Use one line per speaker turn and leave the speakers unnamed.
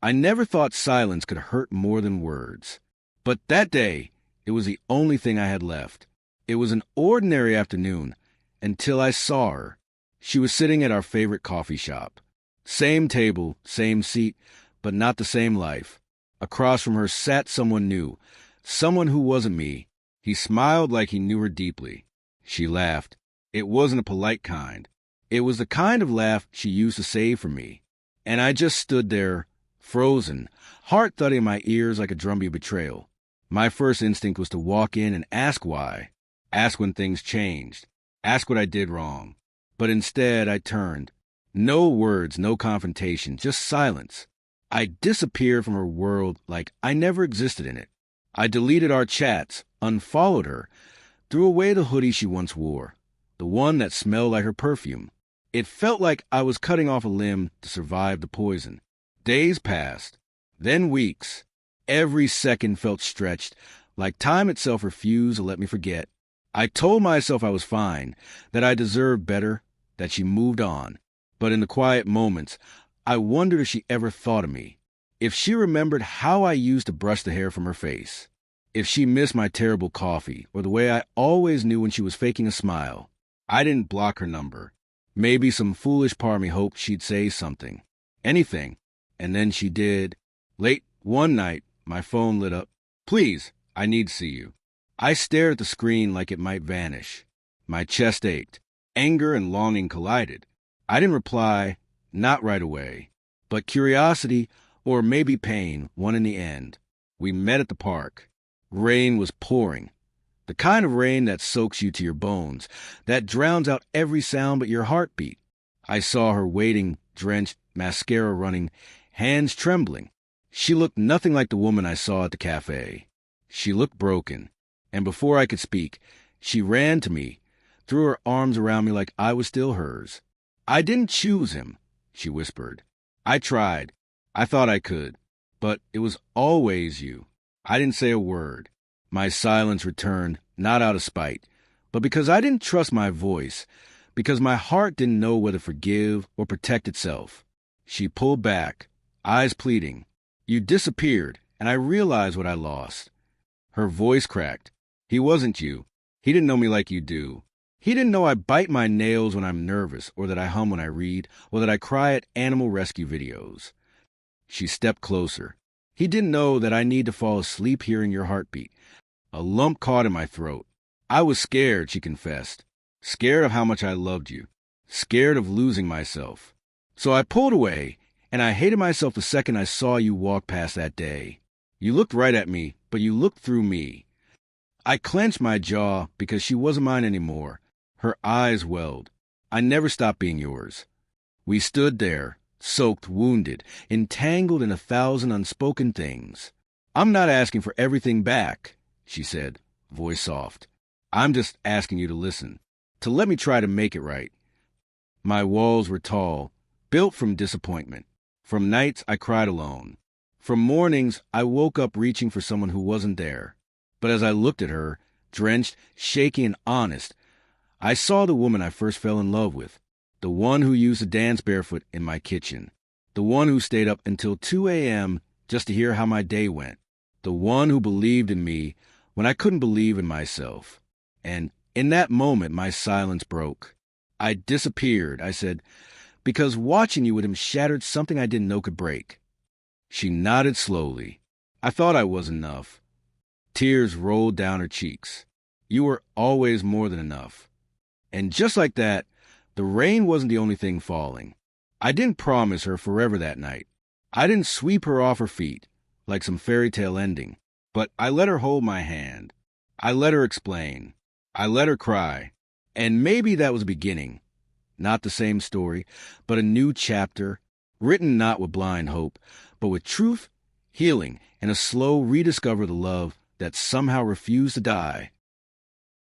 I never thought silence could hurt more than words. But that day, it was the only thing I had left. It was an ordinary afternoon until I saw her. She was sitting at our favorite coffee shop. Same table, same seat, but not the same life. Across from her sat someone new, someone who wasn't me. He smiled like he knew her deeply. She laughed. It wasn't a polite kind. It was the kind of laugh she used to save for me. And I just stood there, frozen, heart thudding in my ears like a drumbeat betrayal. My first instinct was to walk in and ask why. Ask when things changed. Ask what I did wrong. But instead, I turned. No words, no confrontation, just silence. I disappeared from her world like I never existed in it. I deleted our chats, unfollowed her, threw away the hoodie she once wore, the one that smelled like her perfume. It felt like I was cutting off a limb to survive the poison. Days passed, then weeks. Every second felt stretched, like time itself refused to let me forget. I told myself I was fine, that I deserved better, that she moved on. But in the quiet moments, I wondered if she ever thought of me. If she remembered how I used to brush the hair from her face. If she missed my terrible coffee, or the way I always knew when she was faking a smile. I didn't block her number. Maybe some foolish part of me hoped she'd say something. Anything. And then she did. Late one night, my phone lit up. "Please, I need to see you." I stared at the screen like it might vanish. My chest ached. Anger and longing collided. I didn't reply, not right away. But curiosity, or maybe pain, won in the end. We met at the park. Rain was pouring. The kind of rain that soaks you to your bones, that drowns out every sound but your heartbeat. I saw her waiting, drenched, mascara running, hands trembling. She looked nothing like the woman I saw at the cafe. She looked broken. And before I could speak, she ran to me, threw her arms around me like I was still hers. "I didn't choose him," she whispered. "I tried. I thought I could. But it was always you." I didn't say a word. My silence returned, not out of spite, but because I didn't trust my voice, because my heart didn't know whether to forgive or protect itself. She pulled back, eyes pleading. "You disappeared, and I realized what I lost." Her voice cracked. "He wasn't you. He didn't know me like you do. He didn't know I bite my nails when I'm nervous, or that I hum when I read, or that I cry at animal rescue videos." She stepped closer. "He didn't know that I need to fall asleep hearing your heartbeat." A lump caught in my throat. "I was scared," she confessed. "Scared of how much I loved you. Scared of losing myself. So I pulled away, and I hated myself the second I saw you walk past that day. You looked right at me, but you looked through me." I clenched my jaw because she wasn't mine anymore. Her eyes welled. "I never stopped being yours." We stood there, soaked, wounded, entangled in 1,000 unspoken things. "I'm not asking for everything back," she said, voice soft. "I'm just asking you to listen, to let me try to make it right." My walls were tall, built from disappointment. From nights I cried alone. From mornings I woke up reaching for someone who wasn't there. But as I looked at her, drenched, shaky, and honest, I saw the woman I first fell in love with, the one who used to dance barefoot in my kitchen, the one who stayed up until 2 a.m. just to hear how my day went, the one who believed in me when I couldn't believe in myself. And in that moment, my silence broke. "I disappeared," I said, "because watching you with him shattered something I didn't know could break." She nodded slowly. I thought I was enough. Tears rolled down her cheeks. "You were always more than enough." And just like that, the rain wasn't the only thing falling. I didn't promise her forever that night. I didn't sweep her off her feet, like some fairy tale ending. But I let her hold my hand. I let her explain. I let her cry. And maybe that was the beginning. Not the same story, but a new chapter, written not with blind hope, but with truth, healing, and a slow rediscover of the love that somehow refused to die.